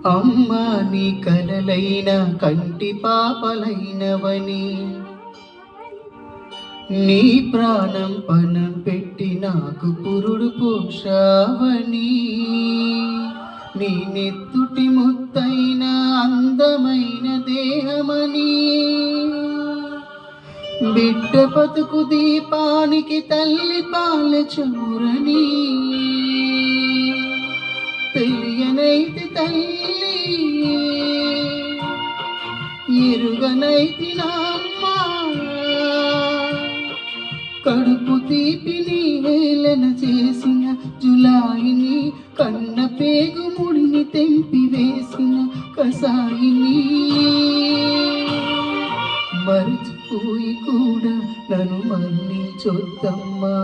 అమ్మా నీ కలలైన కంటి పాపలైనవని, నీ ప్రాణం పణం పెట్టి నాకు పురుడు పోషావని, నీ నెత్తుటి ముత్తైన అందమైన దేహమని, బిడ్డ బతుకు దీపానికి తల్లి పాల చూరని తెలియనైతి తల్లి, ఎరుగనైతి నామ్మ, కడుపు తీపిని హేళన చేసిన జులాయిని, కన్న పేగు ముడిని తెంపి వేసిన కసాయిని, మరిచిపోయి కూడా నన్ను మన్నించొద్దమ్మా.